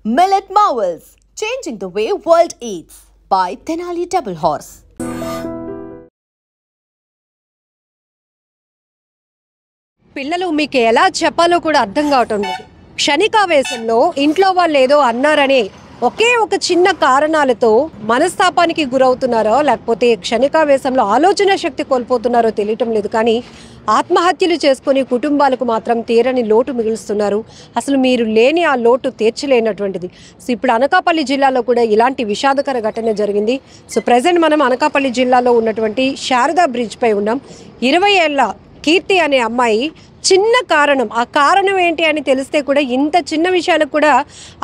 Millet Marvels, changing the way world eats by Tenali Double Horse. పిల్లలు మీకు ఎలా చెప్పాలో కూడా అర్థం కావటం లేదు. క్షణికావేశంలో ఇంట్లో వాళ్ళు ఏదో అన్నారనే ఒకే ఒక చిన్న కారణాలతో మనస్తాపానికి గురవుతున్నారో లేకపోతే క్షణికావేశంలో ఆలోచన శక్తి కోల్పోతున్నారో తెలియటం లేదు. కానీ ఆత్మహత్యలు చేసుకుని కుటుంబాలకు మాత్రం తీరని లోటు మిగులుస్తున్నారు. అసలు మీరు లేని ఆ లోటు తీర్చలేనటువంటిది. సో ఇప్పుడు అనకాపల్లి జిల్లాలో కూడా ఇలాంటి విషాదకర ఘటన జరిగింది. సో ప్రజెంట్ మనం అనకాపల్లి జిల్లాలో ఉన్నటువంటి శారదా బ్రిడ్జ్ పై ఉన్నాం. 20 ఏళ్ల కీర్తి అనే అమ్మాయి చిన్న కారణం, ఆ కారణం ఏంటి అని తెలిస్తే కూడా ఇంత చిన్న విషయాలకు కూడా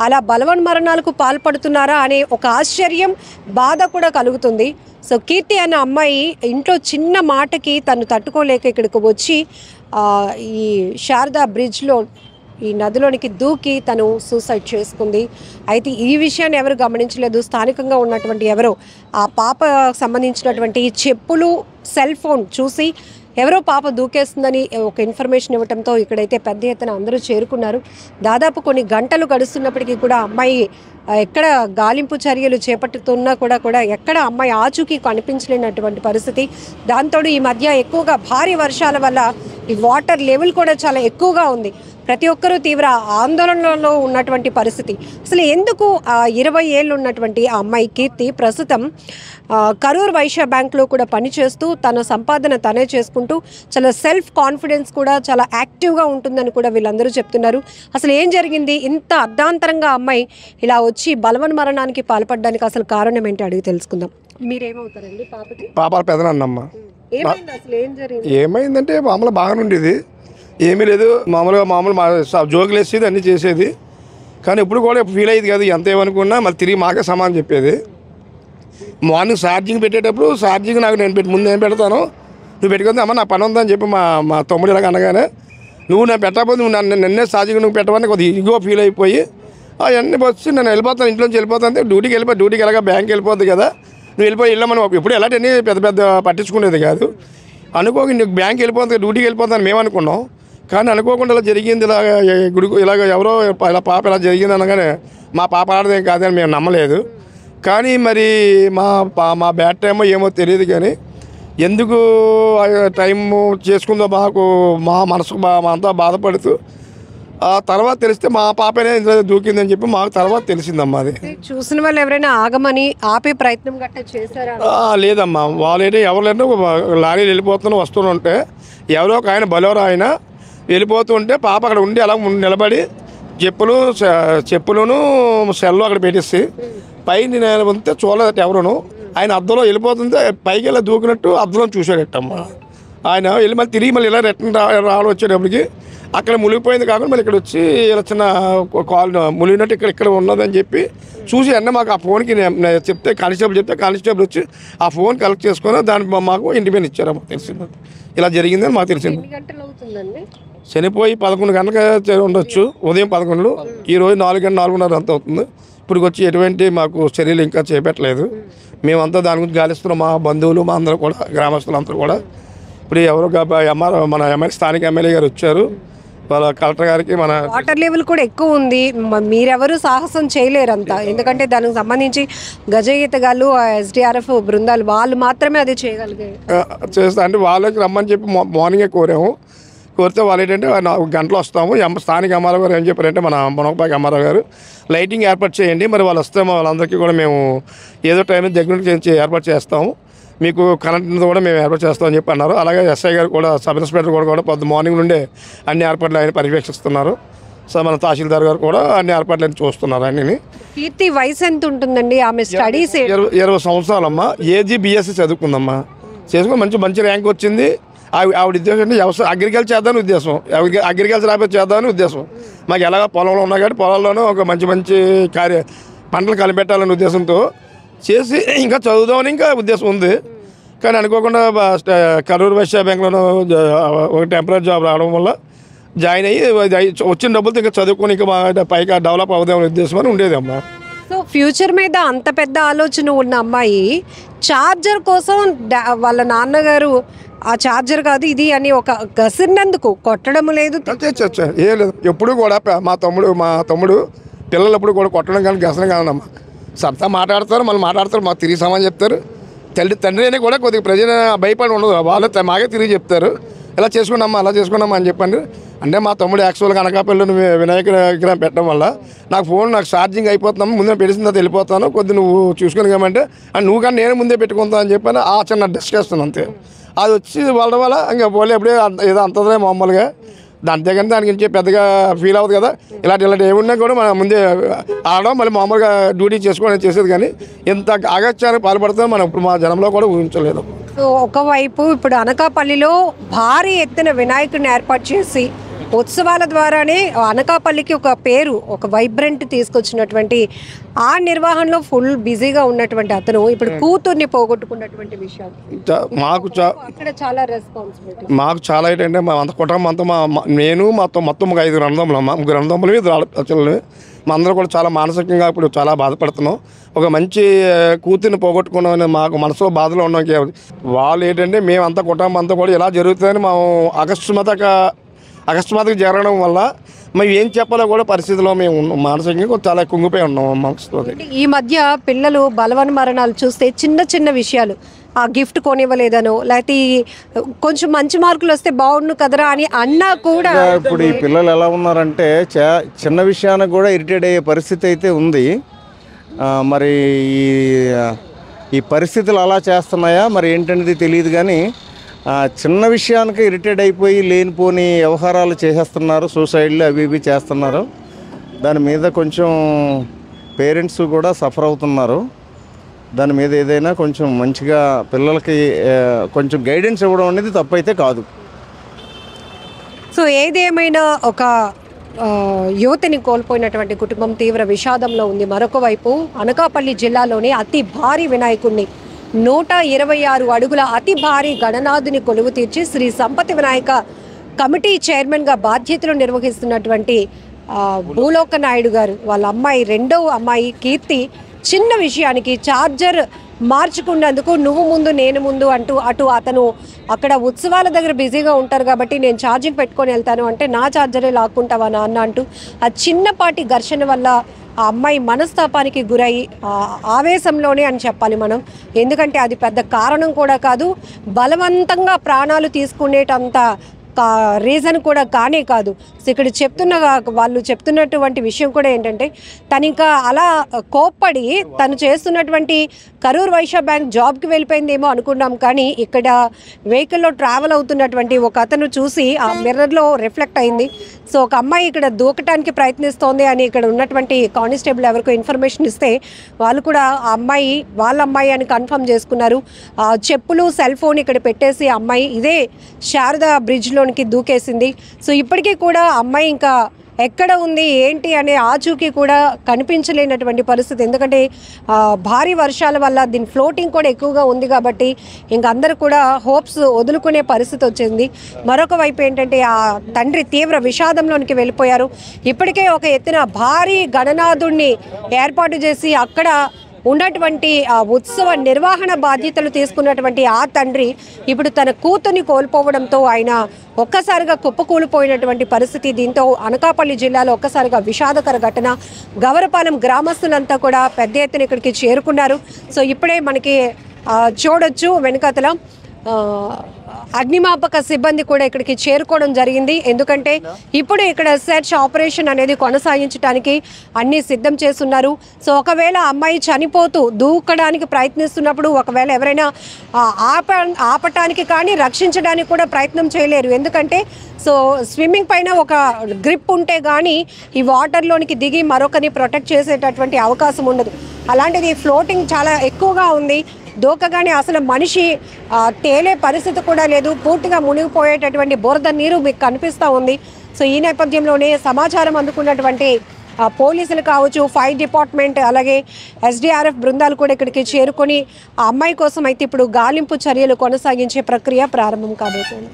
అలా బలవన్మరణాలకు పాల్పడుతున్నారా అనే ఒక ఆశ్చర్యం, బాధ కూడా కలుగుతుంది. సో కీర్తి అనే అమ్మాయి ఇంట్లో చిన్న మాటకి తను తట్టుకోలేక ఇక్కడికి వచ్చి ఈ శారదా బ్రిడ్జ్లో ఈ నదిలోనికి దూకి తను సూసైడ్ చేసుకుంది. అయితే ఈ విషయాన్ని ఎవరు గమనించలేదు. స్థానికంగా ఉన్నటువంటి ఎవరో ఆ పాప సంబంధించినటువంటి చెప్పులు, సెల్ ఫోన్ చూసి ఎవరో పాప దూకేస్తుందని ఒక ఇన్ఫర్మేషన్ ఇవ్వడంతో ఇక్కడైతే పెద్ద ఎత్తున అందరూ చేరుకున్నారు. దాదాపు కొన్ని గంటలు గడుస్తున్నప్పటికీ కూడా అమ్మాయి ఎక్కడ గాలింపు చర్యలు చేపట్టుతున్నా కూడా ఎక్కడ అమ్మాయి ఆచూకీ కనిపించలేనటువంటి పరిస్థితి. దాంతో ఈ మధ్య ఎక్కువగా భారీ వర్షాల వల్ల ఈ వాటర్ లెవెల్ కూడా చాలా ఎక్కువగా ఉంది. ప్రతి ఒక్కరూ తీవ్ర ఆందోళనలో ఉన్నటువంటి పరిస్థితి. అసలు ఎందుకు 20 ఏళ్ళు ఉన్నటువంటి ఆ అమ్మాయి కీర్తి ప్రస్తుతం కరూర్ వైశ్య బ్యాంక్లో కూడా పనిచేస్తూ తన సంపాదన తనే చేసుకుంటూ చాలా సెల్ఫ్ కాన్ఫిడెన్స్ కూడా చాలా యాక్టివ్గా ఉంటుందని కూడా వీళ్ళందరూ చెప్తున్నారు. అసలు ఏం జరిగింది, ఇంత అర్ధాంతరంగా అమ్మాయి ఇలా వచ్చి బలవన్మరణానికి పాల్పడడానికి అసలు కారణం ఏంటి అడిగి తెలుసుకుందాం. మీరేమవుతారండి పాపకి? పాప పెదనన్నమ్మ. ఏమైంది అసలు, ఏం జరిగింది? ఏమైందంటే మామూలు బాగానే ఉండేది, ఏమీ లేదు. మామూలు జోకులు వేసేది, అన్నీ చేసేది. కానీ ఇప్పుడు కూడా ఫీల్ అయ్యేది కాదు. ఎంత ఏమనుకున్నా మళ్ళీ తిరిగి మాకే సమానం చెప్పేది. మార్నింగ్ ఛార్జింగ్ పెట్టేటప్పుడు ఛార్జింగ్ నాకు ముందు నేను పెడతాను, నువ్వు పెట్టుకుంది అమ్మ నా పని ఉందని చెప్పి మా తమ్ముడు ఇలాగ అనగానే, నువ్వు నేను పెట్టకపోతే నువ్వు నిన్నే ఛార్జింగ్ నువ్వు పెట్టమని కొద్దిగా ఇగో ఫీల్ అయిపోయి అవన్నీ వచ్చి నేను వెళ్ళిపోతాను, ఇంట్లోంచి వెళ్ళిపోతాను. డ్యూటీకి వెళ్ళగా బ్యాంక్కి వెళ్ళిపోద్ది కదా, నువ్వు వెళ్ళమని ఎప్పుడు ఎలాంటి పెద్ద పట్టించుకునేది కాదు. అనుకోక నీకు బ్యాంక్కి వెళ్ళిపోతుంది, డ్యూటీకి వెళ్ళిపోతాను మేము అనుకున్నాం. కానీ అనుకోకుండా ఇలా జరిగింది, ఇలాగ ఎవరో ఇలా పాప ఇలా జరిగింది అనగానే మా పాప ఆడదేం కాదని మేము నమ్మలేదు. కానీ మరి మా బ్యాడ్ టైమో ఏమో తెలియదు. కానీ ఎందుకు టైము చేసుకుందో మా మనసుకు అంతా బాధపడుతూ ఆ తర్వాత తెలిస్తే మా పాపనే ఇందులో దూకిందని చెప్పి మాకు తర్వాత తెలిసిందమ్మా. అది చూసిన వాళ్ళు ఎవరైనా ఆగమని ఆపే ప్రయత్నం గట్టా చేశారా? లేదమ్మా, వాళ్ళైతే ఎవరైనా లారీలు వెళ్ళిపోతున్నా వస్తుంటే ఎవరో ఒక ఆయన బలోరా ఆయన వెళ్ళిపోతుంటే పాప అక్కడ ఉండి అలా నిలబడి చెప్పులను సెల్లో అక్కడ పెట్టేసి పైన నేను ఉంటే చూడలేదట ఎవరును. ఆయన అద్దంలో వెళ్ళిపోతుంటే పైకి వెళ్ళి దూకినట్టు అద్దంలో చూశాడటమ్మా. ఆయన వెళ్ళి మళ్ళీ తిరిగి మళ్ళీ ఇలా రిటర్న్ రావడం వచ్చేటప్పటికి అక్కడ మునిగిపోయింది కాకుండా మళ్ళీ ఇక్కడ వచ్చి ఇలా చిన్న కాల్ మునిగినట్టు ఇక్కడ ఉన్నదని చెప్పి చూసి అన్న మాకు ఆ ఫోన్కి చెప్తే కానిస్టేబుల్ వచ్చి ఆ ఫోన్ కలెక్ట్ చేసుకొని దాన్ని మాకు ఇంటిమేట్ ఇచ్చారమ్మా. తెలిసింది ఇలా జరిగిందని మాకు తెలిసింది. చనిపోయి 11 గంటలకు ఉండొచ్చు, ఉదయం 11. ఈరోజు 4:30 అంత అవుతుంది. ఇప్పుడు వచ్చి ఎటువంటి మాకు చర్యలు ఇంకా చేపట్టలేదు. మేమంతా దాని గురించి గాలిస్తున్నాం, మా బంధువులు మా అందరూ కూడా, గ్రామస్తులందరూ కూడా. ఇప్పుడు ఎవరో మన స్థానిక ఎమ్మెల్యే గారు వచ్చారు, వాళ్ళ కలెక్టర్ గారికి మన వాటర్ లెవెల్ కూడా ఎక్కువ ఉంది, మీరెవరు సాహసం చేయలేరంతా. ఎందుకంటే దానికి సంబంధించి గజ ఈతగాళ్ళు, SDRF బృందాలు వాళ్ళు మాత్రమే అది చేయగలిగారు. చేస్తా అంటే వాళ్ళకి రమ్మని చెప్పి మార్నింగే కోరితే వాళ్ళు ఏంటంటే 4 గంటలు వస్తాము. స్థానిక ఎంఆర్ఓ గారు ఏం చెప్పారంటే మన మునగపాకి ఎంఆర్ఓ గారు లైటింగ్ ఏర్పాటు చేయండి, మరి వాళ్ళు వస్తే వాళ్ళందరికీ కూడా మేము ఏదో టైం దగ్గర నుంచి ఏర్పాటు చేస్తాము, మీకు కరెంట్ కూడా మేము ఏర్పాటు చేస్తామని చెప్పి అన్నారు. అలాగే ఎస్ఐ గారు కూడా, సబ్ ఇన్స్పెక్టర్ కూడా పొద్దు మార్నింగ్ నుండే అన్ని ఏర్పాట్లు ఆయన పర్యవేక్షిస్తున్నారు. సో మన తహసీల్దార్ గారు కూడా అన్ని ఏర్పాట్లు చూస్తున్నారు. అన్ని. కీర్తి వయసు ఎంత ఉంటుందండి? ఆమె స్టడీస్ 20 సంవత్సరాలమ్మా. ఏజీ BSc చదువుకుందమ్మా. చేసుకుని మంచి ర్యాంక్ వచ్చింది. ఆవిడ ఉద్దేశం అంటే అగ్రికల్చర్ చేద్దామని ఉద్దేశం, అగ్రికల్చర్ ఆఫీస్ చేద్దామని ఉద్దేశం. మాకు ఎలాగ పొలంలో ఉన్నా కాబట్టి పొలాల్లోనూ ఒక మంచి పంటలు కలిపెట్టాలనే ఉద్దేశంతో చేసి ఇంకా చదువుదామని ఇంకా ఉద్దేశం ఉంది. కానీ అనుకోకుండా కరూర్ వైశ్య బ్యాంక్లోనూ ఒక టెంపరీ జాబ్ రావడం వల్ల జాయిన్ అయ్యి వచ్చిన డబ్బులతో ఇంకా చదువుకొని ఇంకా పైగా డెవలప్ అవుదామనే ఉద్దేశం అని ఉండేది అమ్మా. సో ఫ్యూచర్ మీద అంత పెద్ద ఆలోచన ఉన్న అమ్మాయి ఛార్జర్ కోసం వాళ్ళ నాన్నగారు ఆ ఛార్జర్ కాదు ఇది అని ఒక గసిరినందుకు కొట్టడం లేదు, ఏం లేదు. ఎప్పుడు కూడా మా తమ్ముడు పిల్లలు ఎప్పుడు కూడా కొట్టడం కానీ గసడం కాదమ్మా, సరదా మాట్లాడతారు, మళ్ళీ మాట్లాడతారు, మాకు తిరిగి సమాధానం చెప్తారు. తండ్రి అని కూడా కొద్దిగా ప్రజలు భయపడి ఉండదు, వాళ్ళు మాకే తిరిగి చెప్తారు, ఇలా చేసుకున్నామ్మా అలా చేసుకున్నామా అని చెప్పండి. అంటే మా తమ్ముడు యాక్చువల్గా అనకాపల్లిలో వినాయకుడి విగ్రహం పెట్టడం వల్ల నాకు ఛార్జింగ్ అయిపోతున్నాము, ముందే పెట్టిన తర్వాత వెళ్ళిపోతాను, కొద్ది నువ్వు చూసుకుని ఏమంటే అని నువ్వు కానీ నేను ముందే పెట్టుకుంటాను అని చెప్పని ఆ చిన్న డిస్కషన్ అంతే. అది వచ్చి వాళ్ళ వల్ల ఇంకా పోలే ఎప్పుడే ఏదో అంతదే మామూలుగా, అంతేగాని దాని గురించి పెద్దగా ఫీల్ అవ్వదు కదా. ఇలాంటి ఏమున్నా కూడా మనం ముందే ఆడడం మళ్ళీ మామూలుగా డ్యూటీ చేసుకోవడం చేసేది, కానీ ఇంత అగత్యానికి పాల్పడుతుందో మనం ఇప్పుడు మా జనంలో కూడా ఊహించలేదు. సో ఒకవైపు ఇప్పుడు అనకాపల్లిలో భారీ ఎత్తున వినాయకుడిని ఏర్పాటు చేసి ఉత్సవాల ద్వారానే అనకాపల్లికి ఒక పేరు, ఒక వైబ్రెంట్ తీసుకొచ్చినటువంటి ఆ నిర్వహణలో ఫుల్ బిజీగా ఉన్నటువంటి అతను ఇప్పుడు కూతుర్ని పోగొట్టుకున్నటువంటి విషయం అక్కడ చాలా రెస్పాన్సిబిలిటీ మాకు చాలా ఏంటంటే మా అంత కుటుంబం అంతా నేను మొత్తం 5 అన్నదమ్ములు, 3 అన్నదమ్ములు, 4 చెల్లెలు, మా అందరూ కూడా చాలా మానసికంగా ఇప్పుడు చాలా బాధపడుతున్నాం. ఒక మంచి కూతుర్ని పోగొట్టుకున్నామని మాకు మనసులో బాధలో ఉన్నాం. వాళ్ళు ఏంటంటే మేమంతా కుటుంబం అంతా కూడా ఇలా జరుగుతుందని మేము అకస్మాత్తుగా జరగడం వల్ల మేము ఏం చెప్పాలో కూడా పరిస్థితిలో మేము మానసికంగా చాలా కుంగిపోయి ఉన్నాం మనసులో. ఈ మధ్య పిల్లలు బలవన్ మరణాలు చూస్తే చిన్న విషయాలు, ఆ గిఫ్ట్ కొనివ్వలేదనో లేకపోతే కొంచెం మంచి మార్కులు వస్తే బాగుండు కదరా అని అన్నా కూడా ఇప్పుడు ఈ పిల్లలు ఎలా ఉన్నారంటే చిన్న విషయానికి కూడా ఇరిటేట్ అయ్యే పరిస్థితి అయితే ఉంది. మరి ఈ పరిస్థితులు అలా చేస్తున్నాయా మరి ఏంటనేది తెలియదు, కానీ చిన్న విషయానికి ఇరిటేట్ అయిపోయి లేనిపోని వ్యవహారాలు చేసేస్తున్నారు, సూసైడ్లు అవి ఇవి చేస్తున్నారు. దాని మీద కొంచెం పేరెంట్స్ కూడా సఫర్ అవుతున్నారు. దాని మీద ఏదైనా కొంచెం మంచిగా పిల్లలకి కొంచెం గైడెన్స్ ఇవ్వడం అనేది తప్పైతే కాదు. సో ఏదేమైనా ఒక యువతిని కోల్పోయినటువంటి కుటుంబం తీవ్ర విషాదంలో ఉంది. మరొక వైపు అనకాపల్లి జిల్లాలోని అతి భారీ వినాయకుడిని 126 అడుగుల అతి భారీ గణనాథుని కొలువు తీర్చి శ్రీ సంపతి వినాయక కమిటీ చైర్మన్గా బాధ్యతలు నిర్వహిస్తున్నటువంటి భూలోక నాయుడు గారు వాళ్ళ అమ్మాయి, 2వ అమ్మాయి కీర్తి చిన్న విషయానికి ఛార్జర్ మార్చుకున్నందుకు నువ్వు ముందు నేను ముందు అంటూ అటు అతను అక్కడ ఉత్సవాల దగ్గర బిజీగా ఉంటారు కాబట్టి నేను ఛార్జింగ్ పెట్టుకొని వెళ్తాను అంటే నా ఛార్జరే లాక్కుంటావా నాన్న అంటూ ఆ చిన్నపాటి ఘర్షణ వల్ల ఆ అమ్మాయి మనస్తాపానికి గురై ఆవేశంలోనే అని చెప్పాలి మనం. ఎందుకంటే అది పెద్ద కారణం కూడా కాదు, బలవంతంగా ప్రాణాలు తీసుకునేటంత రీజన్ కూడా కానే కాదు. ఇక్కడ వాళ్ళు చెప్తున్నటువంటి విషయం కూడా ఏంటంటే తను ఇంకా అలా కోప్పడి తను చేస్తున్నటువంటి కరూర్ వైశ్య బ్యాంక్ జాబ్కి వెళ్ళిపోయిందేమో అనుకున్నాం, కానీ ఇక్కడ వెహికల్లో ట్రావెల్ అవుతున్నటువంటి ఒక అతను చూసి ఆ మిర్రర్లో రిఫ్లెక్ట్ అయింది. సో ఒక అమ్మాయి ఇక్కడ దూకటానికి ప్రయత్నిస్తోంది అని ఇక్కడ ఉన్నటువంటి కానిస్టేబుల్ ఎవరికో ఇన్ఫర్మేషన్ ఇస్తే వాళ్ళు కూడా ఆ అమ్మాయి వాళ్ళ అమ్మాయి అని కన్ఫర్మ్ చేసుకున్నారు. చెప్పులు సెల్ ఫోన్ ఇక్కడ పెట్టేసి అమ్మాయి ఇదే శారదా బ్రిడ్జ్లోనికి దూకేసింది. సో ఇప్పటికీ కూడా అమ్మాయి ఇంకా ఎక్కడ ఉంది ఏంటి అనే ఆచూకీ కూడా కనిపించలేనటువంటి పరిస్థితి. ఎందుకంటే భారీ వర్షాల వల్ల దీని ఫ్లోటింగ్ కూడా ఎక్కువగా ఉంది కాబట్టి ఇంక అందరూ కూడా హోప్స్ వదులుకునే పరిస్థితి వచ్చింది. మరొక వైపు ఏంటంటే ఆ తండ్రి తీవ్ర విషాదంలోనికి వెళ్ళిపోయారు. ఇప్పటికే ఒక ఎత్తున భారీ గణనాథుడిని ఏర్పాటు చేసి అక్కడ ఉన్నటువంటి ఆ ఉత్సవ నిర్వహణ బాధ్యతలు తీసుకున్నటువంటి ఆ తండ్రి ఇప్పుడు తన కూతుర్ని కోల్పోవడంతో ఆయన ఒక్కసారిగా కుప్పకూలిపోయినటువంటి పరిస్థితి. దీంతో అనకాపల్లి జిల్లాలో ఒక్కసారిగా విషాదకర ఘటన. గవరపాలెం గ్రామస్తులంతా కూడా పెద్ద ఎత్తున ఇక్కడికి చేరుకున్నారు. సో ఇప్పుడే మనకి చూడొచ్చు వెనుకతల అగ్నిమాపక సిబ్బంది కూడా ఇక్కడికి చేరుకోవడం జరిగింది. ఎందుకంటే ఇప్పుడు ఇక్కడ సెర్చ్ ఆపరేషన్ అనేది కొనసాగించడానికి అన్ని సిద్ధం చేస్తున్నారు. సో ఒకవేళ అమ్మాయి చనిపోతూ దూకడానికి ప్రయత్నిస్తున్నప్పుడు ఒకవేళ ఎవరైనా ఆపటానికి కానీ రక్షించడానికి కూడా ప్రయత్నం చేయలేరు. ఎందుకంటే సో స్విమ్మింగ్ పైన ఒక గ్రిప్ ఉంటే కానీ ఈ వాటర్లోనికి దిగి మరొకరిని ప్రొటెక్ట్ చేసేటటువంటి అవకాశం ఉండదు. అలాంటిది ఫ్లోటింగ్ చాలా ఎక్కువగా ఉంది. దూకగానే అసలు మనిషి తేలే పరిస్థితి కూడా లేదు. పూర్తిగా మునిగిపోయేటటువంటి బురద నీరు మీకు కనిపిస్తూ ఉంది. సో ఈ నేపథ్యంలోనే సమాచారం అందుకున్నటువంటి పోలీసులు కావచ్చు, ఫైర్ డిపార్ట్మెంట్, అలాగే ఎస్డీఆర్ఎఫ్ బృందాలు కూడా ఇక్కడికి చేరుకొని ఆ అమ్మాయి కోసం అయితే ఇప్పుడు గాలింపు చర్యలు కొనసాగించే ప్రక్రియ ప్రారంభం కాబోతుంది.